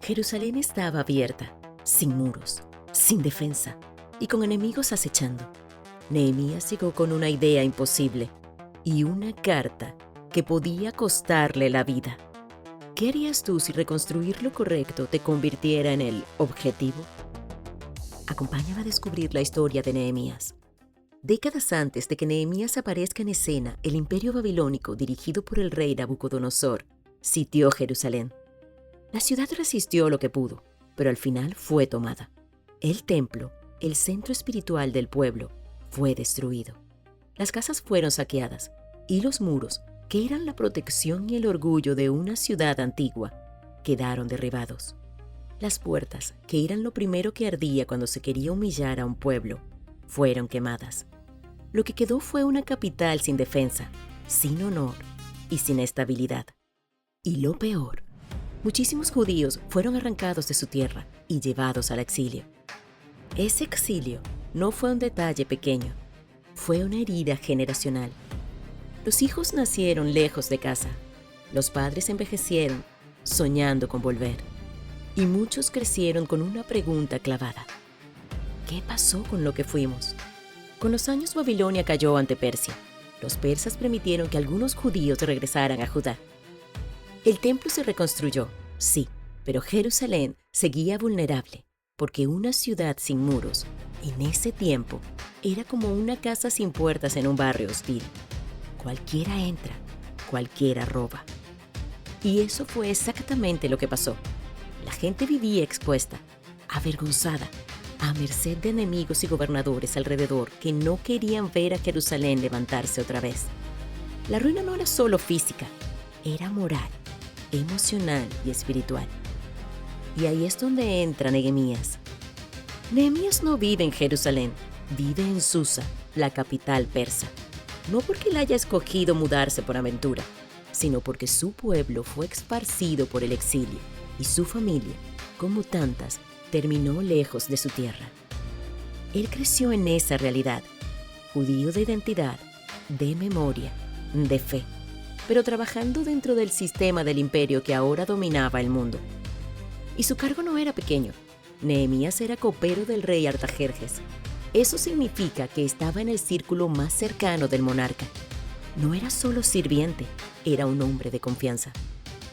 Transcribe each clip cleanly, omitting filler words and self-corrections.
Jerusalén estaba abierta, sin muros, sin defensa y con enemigos acechando. Nehemías llegó con una idea imposible y una carta que podía costarle la vida. ¿Qué harías tú si reconstruir lo correcto te convirtiera en el objetivo? Acompáñame a descubrir la historia de Nehemías. Décadas antes de que Nehemías aparezca en escena, el imperio babilónico, dirigido por el rey Nabucodonosor, sitió Jerusalén. La ciudad resistió lo que pudo, pero al final fue tomada. El templo, el centro espiritual del pueblo, fue destruido. Las casas fueron saqueadas y los muros, que eran la protección y el orgullo de una ciudad antigua, quedaron derribados. Las puertas, que eran lo primero que ardía cuando se quería humillar a un pueblo, fueron quemadas. Lo que quedó fue una capital sin defensa, sin honor y sin estabilidad. Y lo peor, muchísimos judíos fueron arrancados de su tierra y llevados al exilio. Ese exilio no fue un detalle pequeño, fue una herida generacional. Los hijos nacieron lejos de casa, los padres envejecieron soñando con volver, y muchos crecieron con una pregunta clavada: ¿qué pasó con lo que fuimos? Con los años Babilonia cayó ante Persia. Los persas permitieron que algunos judíos regresaran a Judá. El templo se reconstruyó, sí, pero Jerusalén seguía vulnerable, porque una ciudad sin muros, en ese tiempo, era como una casa sin puertas en un barrio hostil. Cualquiera entra, cualquiera roba. Y eso fue exactamente lo que pasó. La gente vivía expuesta, avergonzada, a merced de enemigos y gobernadores alrededor que no querían ver a Jerusalén levantarse otra vez. La ruina no era solo física, era moral, emocional y espiritual. Y ahí es donde entra Nehemías. Nehemías no vive en Jerusalén, vive en Susa, la capital persa. No porque él haya escogido mudarse por aventura, sino porque su pueblo fue esparcido por el exilio y su familia, como tantas, terminó lejos de su tierra. Él creció en esa realidad, judío de identidad, de memoria, de fe, pero trabajando dentro del sistema del imperio que ahora dominaba el mundo. Y su cargo no era pequeño. Nehemías era copero del rey Artajerjes. Eso significa que estaba en el círculo más cercano del monarca. No era solo sirviente, era un hombre de confianza.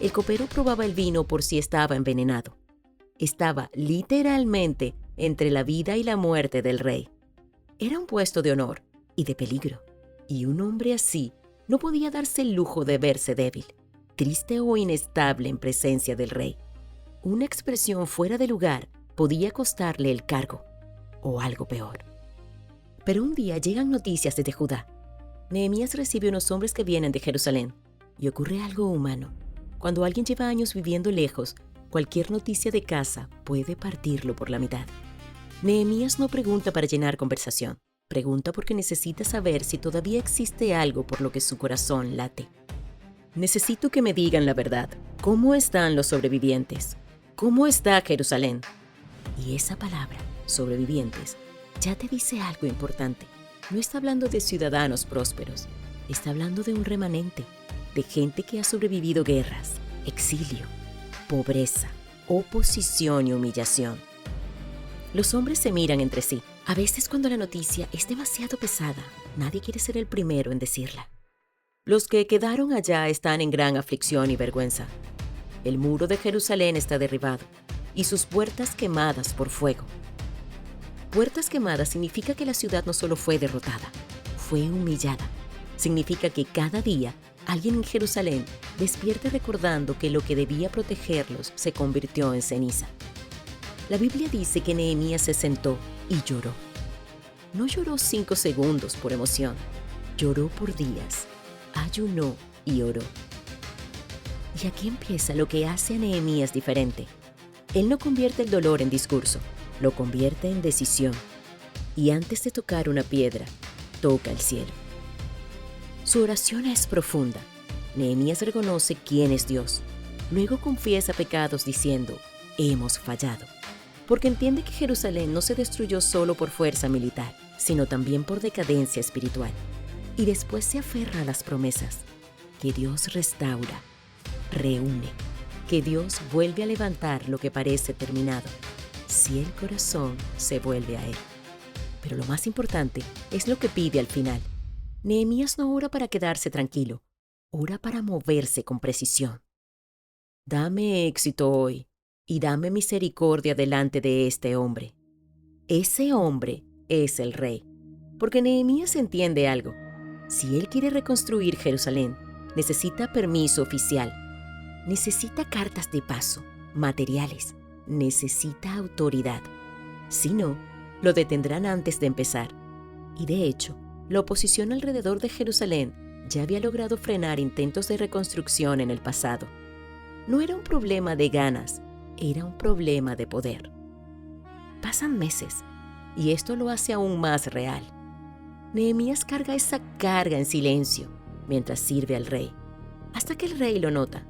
El copero probaba el vino por si estaba envenenado. Estaba literalmente entre la vida y la muerte del rey. Era un puesto de honor y de peligro, y un hombre así no podía darse el lujo de verse débil, triste o inestable en presencia del rey. Una expresión fuera de lugar podía costarle el cargo, o algo peor. Pero un día llegan noticias desde Judá. Nehemías recibe unos hombres que vienen de Jerusalén, y ocurre algo humano. Cuando alguien lleva años viviendo lejos, cualquier noticia de casa puede partirlo por la mitad. Nehemías no pregunta para llenar conversación, pregunta porque necesita saber si todavía existe algo por lo que su corazón late. Necesito que me digan la verdad. ¿Cómo están los sobrevivientes? ¿Cómo está Jerusalén? Y esa palabra, sobrevivientes, ya te dice algo importante. No está hablando de ciudadanos prósperos, está hablando de un remanente, de gente que ha sobrevivido guerras, exilio, pobreza, oposición y humillación. Los hombres se miran entre sí. A veces cuando la noticia es demasiado pesada, nadie quiere ser el primero en decirla. Los que quedaron allá están en gran aflicción y vergüenza. El muro de Jerusalén está derribado y sus puertas quemadas por fuego. Puertas quemadas significa que la ciudad no solo fue derrotada, fue humillada. Significa que cada día alguien en Jerusalén despierta recordando que lo que debía protegerlos se convirtió en ceniza. La Biblia dice que Nehemías se sentó y lloró. No lloró 5 segundos por emoción, lloró por días, ayunó y oró. Y aquí empieza lo que hace a Nehemías diferente. Él no convierte el dolor en discurso, lo convierte en decisión. Y antes de tocar una piedra, toca el cielo. Su oración es profunda. Nehemías reconoce quién es Dios. Luego confiesa pecados diciendo: hemos fallado. Porque entiende que Jerusalén no se destruyó solo por fuerza militar, sino también por decadencia espiritual. Y después se aferra a las promesas que Dios restaura, reúne, que Dios vuelve a levantar lo que parece terminado, si el corazón se vuelve a Él. Pero lo más importante es lo que pide al final. Nehemías no ora para quedarse tranquilo, ora para moverse con precisión. Dame éxito hoy y dame misericordia delante de este hombre. Ese hombre es el rey, porque Nehemías entiende algo. Si él quiere reconstruir Jerusalén, necesita permiso oficial, necesita cartas de paso, materiales, necesita autoridad. Si no, lo detendrán antes de empezar. Y de hecho, la oposición alrededor de Jerusalén ya había logrado frenar intentos de reconstrucción en el pasado. No era un problema de ganas, era un problema de poder. Pasan meses, y esto lo hace aún más real. Nehemías carga esa carga en silencio, mientras sirve al rey, hasta que el rey lo nota.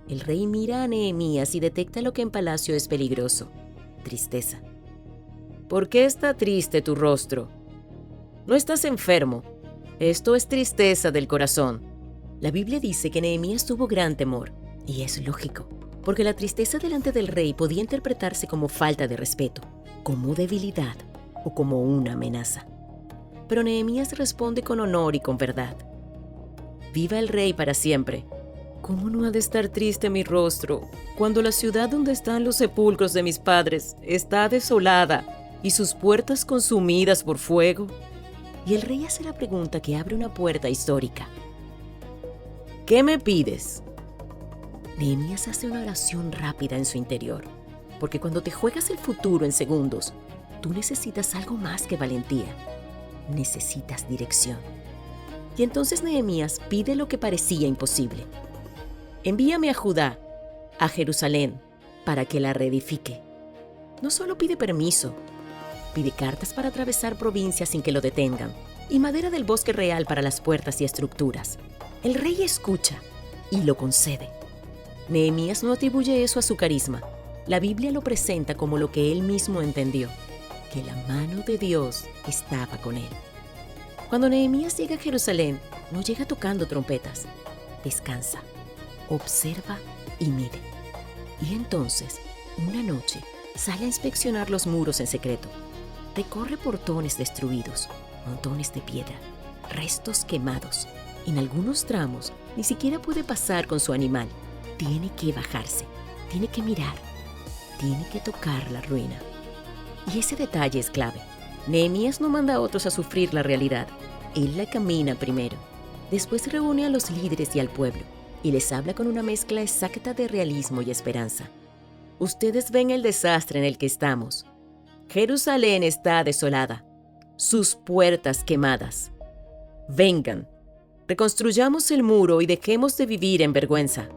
El rey mira a Nehemías y detecta lo que en palacio es peligroso: tristeza. ¿Por qué está triste tu rostro? No estás enfermo. Esto es tristeza del corazón. La Biblia dice que Nehemías tuvo gran temor, y es lógico, porque la tristeza delante del rey podía interpretarse como falta de respeto, como debilidad o como una amenaza. Pero Nehemías responde con honor y con verdad. Viva el rey para siempre. ¿Cómo no ha de estar triste mi rostro cuando la ciudad donde están los sepulcros de mis padres está desolada y sus puertas consumidas por fuego? Y el rey hace la pregunta que abre una puerta histórica. ¿Qué me pides? Nehemías hace una oración rápida en su interior, porque cuando te juegas el futuro en segundos, tú necesitas algo más que valentía. Necesitas dirección. Y entonces Nehemías pide lo que parecía imposible. Envíame a Judá, a Jerusalén, para que la reedifique. No solo pide permiso, pide cartas para atravesar provincias sin que lo detengan y madera del bosque real para las puertas y estructuras. El rey escucha y lo concede. Nehemías no atribuye eso a su carisma. La Biblia lo presenta como lo que él mismo entendió, que la mano de Dios estaba con él. Cuando Nehemías llega a Jerusalén, no llega tocando trompetas. Descansa, observa y mide. Y entonces, una noche, sale a inspeccionar los muros en secreto. Recorre portones destruidos, montones de piedra, restos quemados. En algunos tramos, ni siquiera puede pasar con su animal. Tiene que bajarse, tiene que mirar, tiene que tocar la ruina. Y ese detalle es clave. Nehemías no manda a otros a sufrir la realidad. Él la camina primero. Después reúne a los líderes y al pueblo y les habla con una mezcla exacta de realismo y esperanza. Ustedes ven el desastre en el que estamos. Jerusalén está desolada, sus puertas quemadas. Vengan, reconstruyamos el muro y dejemos de vivir en vergüenza.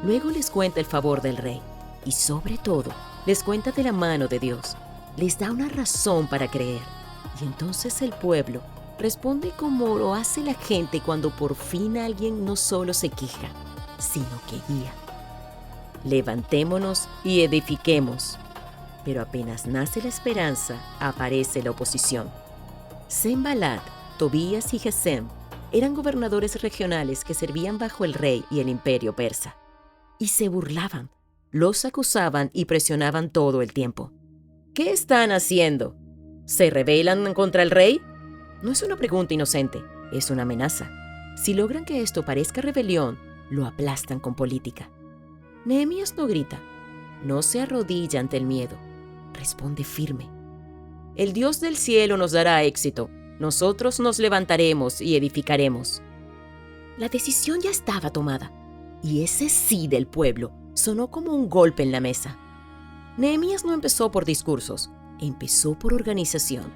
Luego les cuenta el favor del rey y, sobre todo, les cuenta de la mano de Dios. Les da una razón para creer. Y entonces el pueblo responde como lo hace la gente cuando por fin alguien no solo se queja, sino que guía. Levantémonos y edifiquemos. Pero apenas nace la esperanza, aparece la oposición. Sanballat, Tobías y Gesem eran gobernadores regionales que servían bajo el rey y el imperio persa. Y se burlaban, los acusaban y presionaban todo el tiempo. ¿Qué están haciendo? ¿Se rebelan contra el rey? No es una pregunta inocente, es una amenaza. Si logran que esto parezca rebelión, lo aplastan con política. Nehemías no grita, no se arrodilla ante el miedo, responde firme. El Dios del cielo nos dará éxito, nosotros nos levantaremos y edificaremos. La decisión ya estaba tomada, y ese sí del pueblo sonó como un golpe en la mesa. Nehemías no empezó por discursos, empezó por organización.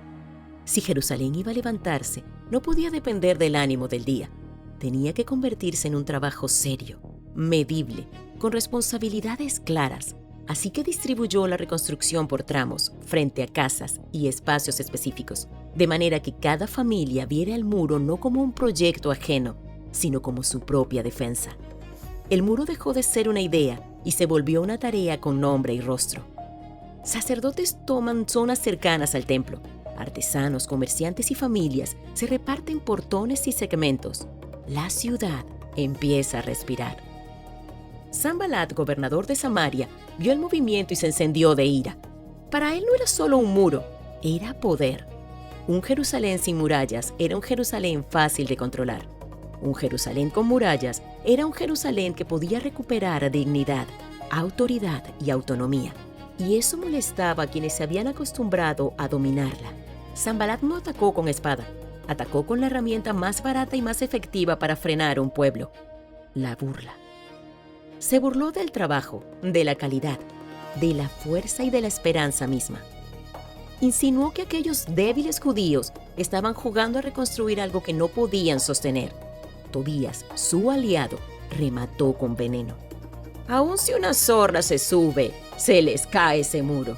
Si Jerusalén iba a levantarse, no podía depender del ánimo del día. Tenía que convertirse en un trabajo serio, medible, con responsabilidades claras. Así que distribuyó la reconstrucción por tramos, frente a casas y espacios específicos, de manera que cada familia viera el muro no como un proyecto ajeno, sino como su propia defensa. El muro dejó de ser una idea y se volvió una tarea con nombre y rostro. Sacerdotes toman zonas cercanas al templo. Artesanos, comerciantes y familias se reparten portones y segmentos. La ciudad empieza a respirar. Sanbalat, gobernador de Samaria, vio el movimiento y se encendió de ira. Para él no era solo un muro, era poder. Un Jerusalén sin murallas era un Jerusalén fácil de controlar. Un Jerusalén con murallas era un Jerusalén que podía recuperar dignidad, autoridad y autonomía. Y eso molestaba a quienes se habían acostumbrado a dominarla. Sanbalat no atacó con espada, atacó con la herramienta más barata y más efectiva para frenar a un pueblo: la burla. Se burló del trabajo, de la calidad, de la fuerza y de la esperanza misma. Insinuó que aquellos débiles judíos estaban jugando a reconstruir algo que no podían sostener. Tobías, su aliado, remató con veneno: aun si una zorra se sube, se les cae ese muro.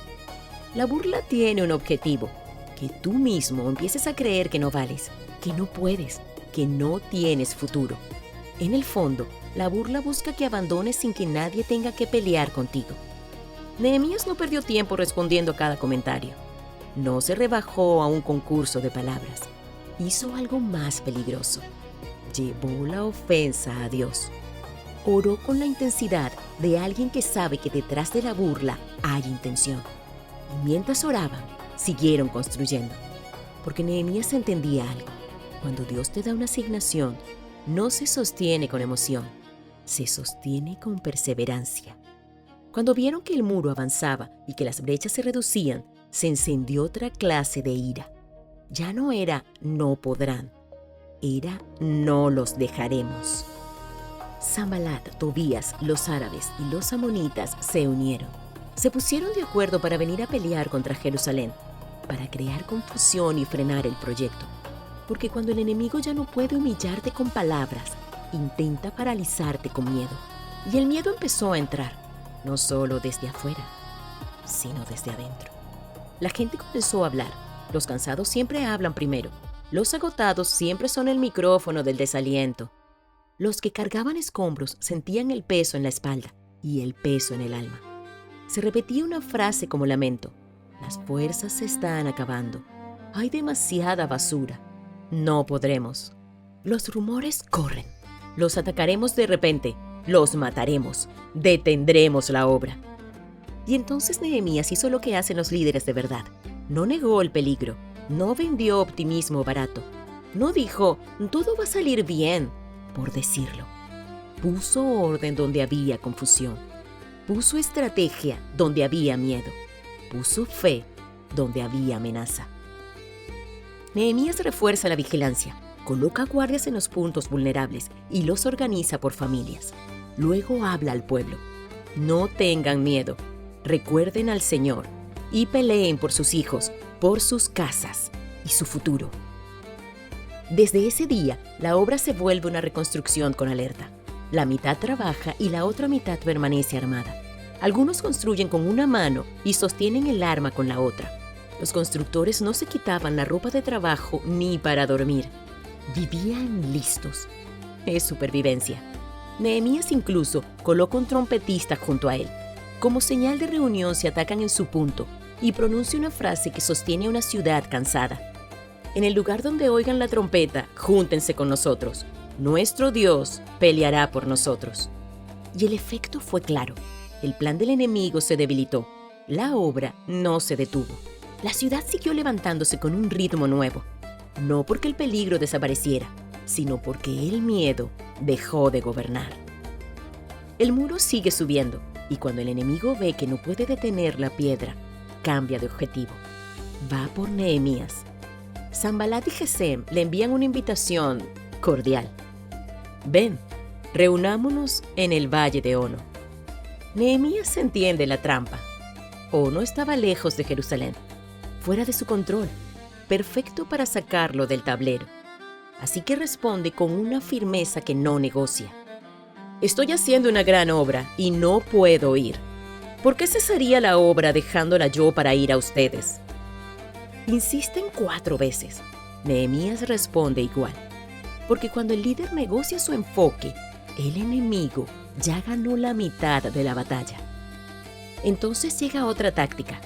La burla tiene un objetivo: que tú mismo empieces a creer que no vales, que no puedes, que no tienes futuro. En el fondo, la burla busca que abandones sin que nadie tenga que pelear contigo. Nehemías no perdió tiempo respondiendo a cada comentario. No se rebajó a un concurso de palabras. Hizo algo más peligroso. Llevó la ofensa a Dios. Oró con la intensidad de alguien que sabe que detrás de la burla hay intención. Y mientras oraban, siguieron construyendo. Porque Nehemías entendía algo: cuando Dios te da una asignación, no se sostiene con emoción, se sostiene con perseverancia. Cuando vieron que el muro avanzaba y que las brechas se reducían, se encendió otra clase de ira. Ya no era no podrán, era no los dejaremos. Sanbalat, Tobías, los árabes y los amonitas se unieron. Se pusieron de acuerdo para venir a pelear contra Jerusalén, para crear confusión y frenar el proyecto. Porque cuando el enemigo ya no puede humillarte con palabras, intenta paralizarte con miedo. Y el miedo empezó a entrar, no solo desde afuera, sino desde adentro. La gente comenzó a hablar. Los cansados siempre hablan primero. Los agotados siempre son el micrófono del desaliento. Los que cargaban escombros sentían el peso en la espalda y el peso en el alma. Se repetía una frase como lamento: las fuerzas se están acabando. Hay demasiada basura. No podremos. Los rumores corren. Los atacaremos de repente. Los mataremos. Detendremos la obra. Y entonces Nehemías hizo lo que hacen los líderes de verdad. No negó el peligro. No vendió optimismo barato. No dijo, todo va a salir bien, por decirlo. Puso orden donde había confusión. Puso estrategia donde había miedo. Puso fe donde había amenaza. Nehemías refuerza la vigilancia, coloca guardias en los puntos vulnerables y los organiza por familias. Luego habla al pueblo: no tengan miedo, recuerden al Señor y peleen por sus hijos, por sus casas y su futuro. Desde ese día, la obra se vuelve una reconstrucción con alerta. La mitad trabaja y la otra mitad permanece armada. Algunos construyen con una mano y sostienen el arma con la otra. Los constructores no se quitaban la ropa de trabajo ni para dormir. Vivían listos. Es supervivencia. Nehemías incluso coloca un trompetista junto a él. Como señal de reunión se atacan en su punto y pronuncia una frase que sostiene a una ciudad cansada. En el lugar donde oigan la trompeta, júntense con nosotros. Nuestro Dios peleará por nosotros. Y el efecto fue claro. El plan del enemigo se debilitó. La obra no se detuvo. La ciudad siguió levantándose con un ritmo nuevo. No porque el peligro desapareciera, sino porque el miedo dejó de gobernar. El muro sigue subiendo, y cuando el enemigo ve que no puede detener la piedra, cambia de objetivo. Va por Nehemías. Sanbalat y Gesem le envían una invitación cordial. Ven, reunámonos en el valle de Ono. Nehemías entiende la trampa. Ono estaba lejos de Jerusalén, fuera de su control, perfecto para sacarlo del tablero. Así que responde con una firmeza que no negocia. Estoy haciendo una gran obra y no puedo ir. ¿Por qué cesaría la obra dejándola yo para ir a ustedes? Insisten 4 veces. Nehemías responde igual. Porque cuando el líder negocia su enfoque, el enemigo ya ganó la mitad de la batalla. Entonces llega otra táctica.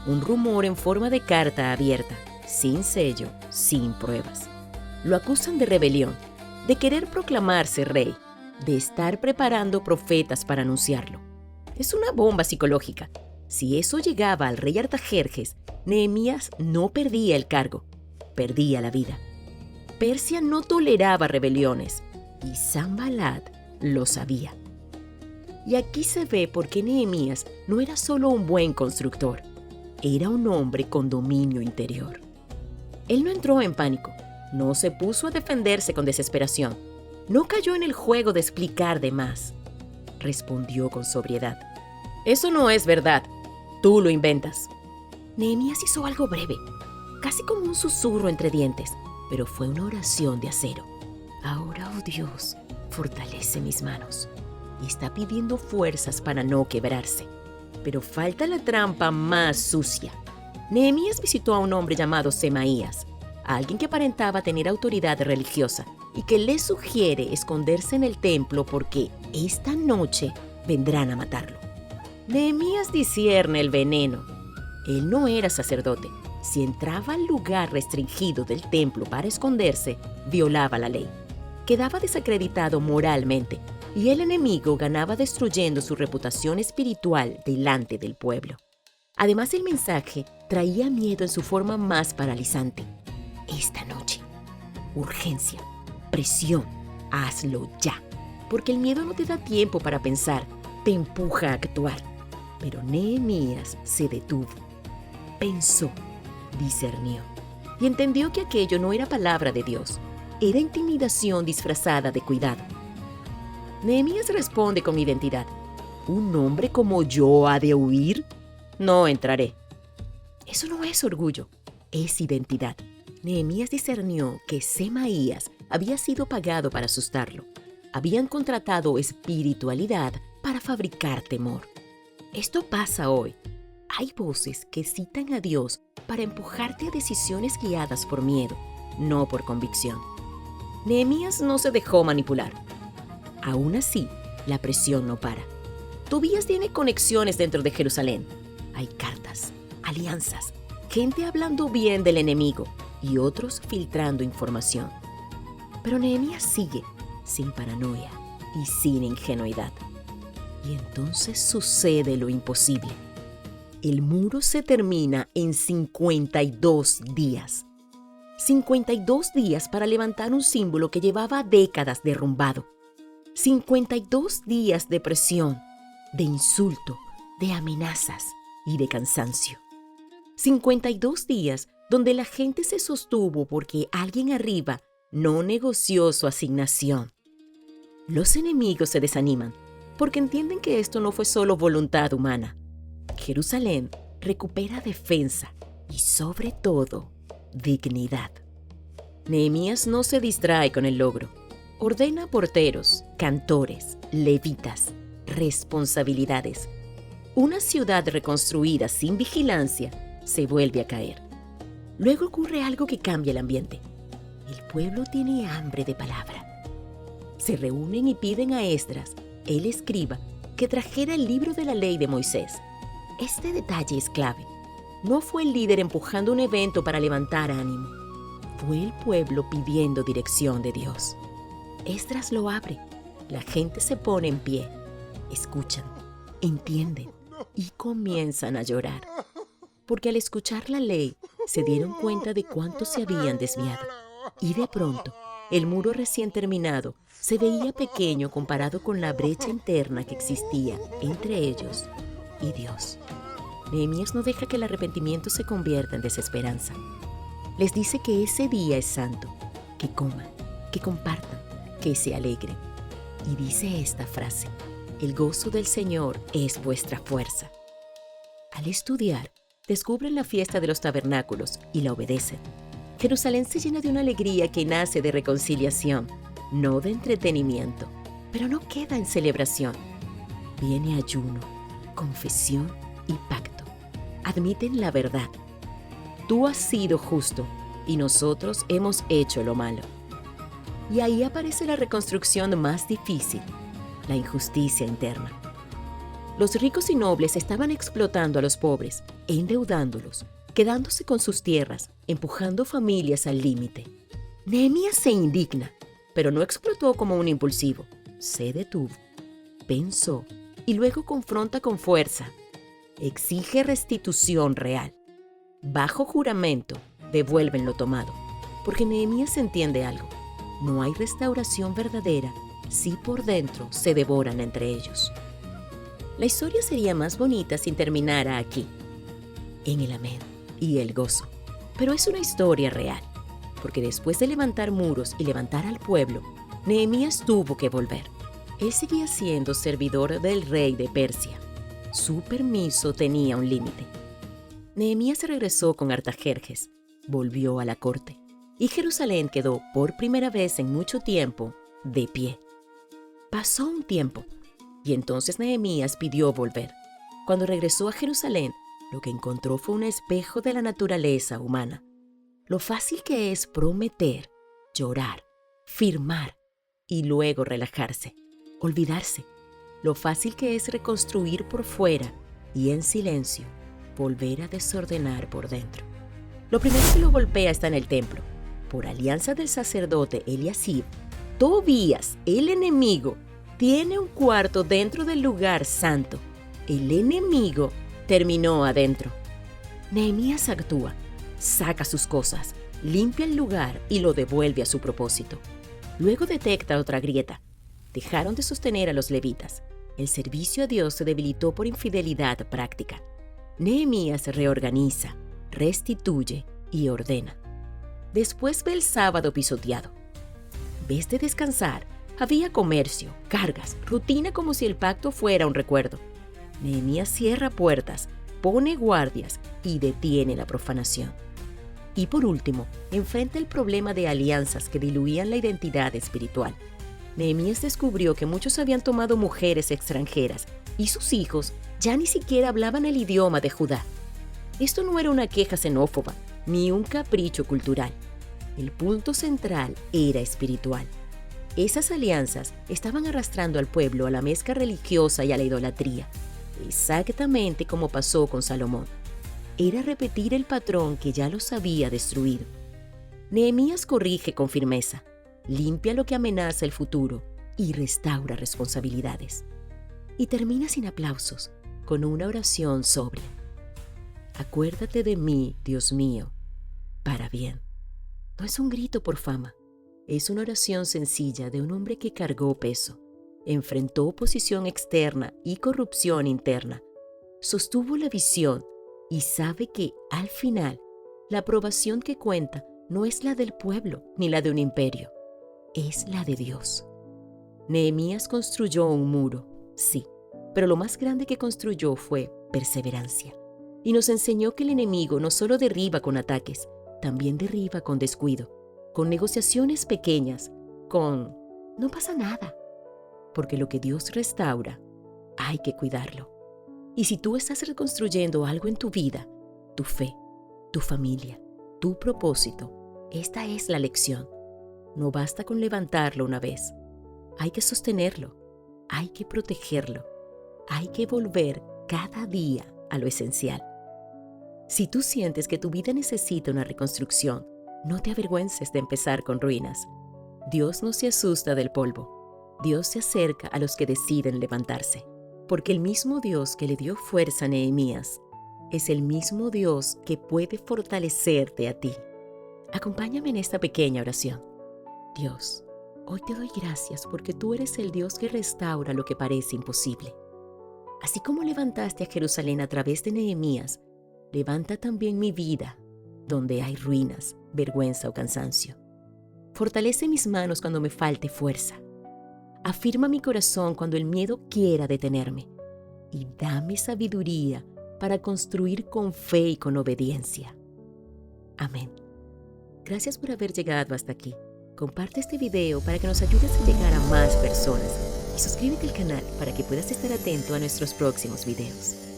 Un rumor en forma de carta abierta, sin sello, sin pruebas. Lo acusan de rebelión, de querer proclamarse rey. de estar preparando profetas para anunciarlo. Es una bomba psicológica. Si eso llegaba al rey Artajerjes, Nehemías no perdía el cargo, perdía la vida. Persia no toleraba rebeliones y Sanbalat lo sabía. Y aquí se ve por qué Nehemías no era solo un buen constructor, era un hombre con dominio interior. Él no entró en pánico, no se puso a defenderse con desesperación, no cayó en el juego de explicar de más. Respondió con sobriedad: «Eso no es verdad, tú lo inventas». Nehemías hizo algo breve, casi como un susurro entre dientes, pero fue una oración de acero. «Ahora, oh Dios, fortalece mis manos». Y está pidiendo fuerzas para no quebrarse. Pero falta la trampa más sucia. Nehemías visitó a un hombre llamado Semaías, a alguien que aparentaba tener autoridad religiosa y que le sugiere esconderse en el templo porque esta noche vendrán a matarlo. Nehemías discierne el veneno. Él no era sacerdote. Si entraba al lugar restringido del templo para esconderse, violaba la ley. Quedaba desacreditado moralmente y el enemigo ganaba destruyendo su reputación espiritual delante del pueblo. Además, el mensaje traía miedo en su forma más paralizante. Esta noche, urgencia, presión, hazlo ya, porque el miedo no te da tiempo para pensar, te empuja a actuar. Pero Nehemías se detuvo, pensó, discernió y entendió que aquello no era palabra de Dios, era intimidación disfrazada de cuidado. Nehemías responde con identidad: ¿un hombre como yo ha de huir? No entraré. Eso no es orgullo, es identidad. Nehemías discernió que Semaías había sido pagado para asustarlo. Habían contratado espiritualidad para fabricar temor. Esto pasa hoy. Hay voces que citan a Dios para empujarte a decisiones guiadas por miedo, no por convicción. Nehemías no se dejó manipular. Aún así, la presión no para. Tobías tiene conexiones dentro de Jerusalén. Hay cartas, alianzas, gente hablando bien del enemigo y otros filtrando información. Pero Nehemías sigue, sin paranoia y sin ingenuidad. Y entonces sucede lo imposible. El muro se termina en 52 días. 52 días para levantar un símbolo que llevaba décadas derrumbado. 52 días de presión, de insulto, de amenazas y de cansancio. 52 días donde la gente se sostuvo porque alguien arriba no negoció su asignación. Los enemigos se desaniman porque entienden que esto no fue solo voluntad humana. Jerusalén recupera defensa y, sobre todo, dignidad. Nehemías no se distrae con el logro. Ordena porteros, cantores, levitas, responsabilidades. Una ciudad reconstruida sin vigilancia se vuelve a caer. Luego ocurre algo que cambia el ambiente. El pueblo tiene hambre de palabra. Se reúnen y piden a Esdras, el escriba, que trajera el libro de la ley de Moisés. Este detalle es clave. No fue el líder empujando un evento para levantar ánimo. Fue el pueblo pidiendo dirección de Dios. Esdras lo abre. La gente se pone en pie. Escuchan, entienden y comienzan a llorar. Porque al escuchar la ley, se dieron cuenta de cuánto se habían desviado. Y de pronto, el muro recién terminado se veía pequeño comparado con la brecha interna que existía entre ellos y Dios. Nehemías no deja que el arrepentimiento se convierta en desesperanza. Les dice que ese día es santo, que coman, que compartan, que se alegren. Y dice esta frase: el gozo del Señor es vuestra fuerza. Al estudiar, descubren la fiesta de los tabernáculos y la obedecen. Jerusalén se llena de una alegría que nace de reconciliación, no de entretenimiento. Pero no queda en celebración. Viene ayuno, confesión y pacto. Admiten la verdad. Tú has sido justo y nosotros hemos hecho lo malo. Y ahí aparece la reconstrucción más difícil, la injusticia interna. Los ricos y nobles estaban explotando a los pobres, endeudándolos, quedándose con sus tierras, empujando familias al límite. Nehemías se indigna, pero no explotó como un impulsivo. se detuvo, pensó y luego confronta con fuerza. Exige restitución real. Bajo juramento, devuelven lo tomado, porque Nehemías entiende algo. No hay restauración verdadera si por dentro se devoran entre ellos. La historia sería más bonita si terminara aquí, en el amén y el gozo. Pero es una historia real, porque después de levantar muros y levantar al pueblo, Nehemías tuvo que volver. Él seguía siendo servidor del rey de Persia. Su permiso tenía un límite. Nehemías regresó con Artajerjes, volvió a la corte, y Jerusalén quedó por primera vez en mucho tiempo de pie. Pasó un tiempo, y entonces Nehemías pidió volver. Cuando regresó a Jerusalén, lo que encontró fue un espejo de la naturaleza humana. Lo fácil que es prometer, llorar, firmar y luego relajarse, olvidarse. Lo fácil que es reconstruir por fuera y en silencio volver a desordenar por dentro. Lo primero que lo golpea está en el templo. Por alianza del sacerdote Eliasib, Tobías, el enemigo, tiene un cuarto dentro del lugar santo. El enemigo terminó adentro. Nehemías actúa, saca sus cosas, limpia el lugar y lo devuelve a su propósito. Luego detecta otra grieta. Dejaron de sostener a los levitas. El servicio a Dios se debilitó por infidelidad práctica. Nehemías reorganiza, restituye y ordena. Después ve el sábado pisoteado. En vez de descansar, había comercio, cargas, rutina como si el pacto fuera un recuerdo. Nehemías cierra puertas, pone guardias y detiene la profanación. Y por último, enfrenta el problema de alianzas que diluían la identidad espiritual. Nehemías descubrió que muchos habían tomado mujeres extranjeras y sus hijos ya ni siquiera hablaban el idioma de Judá. Esto no era una queja xenófoba ni un capricho cultural. El punto central era espiritual. Esas alianzas estaban arrastrando al pueblo a la mezcla religiosa y a la idolatría, exactamente como pasó con Salomón. Era repetir el patrón que ya los había destruido. Nehemías corrige con firmeza, limpia lo que amenaza el futuro y restaura responsabilidades. Y termina sin aplausos, con una oración sobria. Acuérdate de mí, Dios mío, para bien. No es un grito por fama, es una oración sencilla de un hombre que cargó peso, enfrentó oposición externa y corrupción interna, sostuvo la visión y sabe que, al final, la aprobación que cuenta no es la del pueblo ni la de un imperio, es la de Dios. Nehemías construyó un muro, sí, pero lo más grande que construyó fue perseverancia. Y nos enseñó que el enemigo no solo derriba con ataques, también derriba con descuido, con negociaciones pequeñas, con no pasa nada. Porque lo que Dios restaura, hay que cuidarlo. Y si tú estás reconstruyendo algo en tu vida, tu fe, tu familia, tu propósito, esta es la lección. No basta con levantarlo una vez. Hay que sostenerlo, hay que protegerlo, hay que volver cada día a lo esencial. Si tú sientes que tu vida necesita una reconstrucción, no te avergüences de empezar con ruinas. Dios no se asusta del polvo. Dios se acerca a los que deciden levantarse. Porque el mismo Dios que le dio fuerza a Nehemías es el mismo Dios que puede fortalecerte a ti. Acompáñame en esta pequeña oración. Dios, hoy te doy gracias porque tú eres el Dios que restaura lo que parece imposible. Así como levantaste a Jerusalén a través de Nehemías, levanta también mi vida, donde hay ruinas, vergüenza o cansancio. Fortalece mis manos cuando me falte fuerza. Afirma mi corazón cuando el miedo quiera detenerme. Y dame sabiduría para construir con fe y con obediencia. Amén. Gracias por haber llegado hasta aquí. Comparte este video para que nos ayudes a llegar a más personas. Y suscríbete al canal para que puedas estar atento a nuestros próximos videos.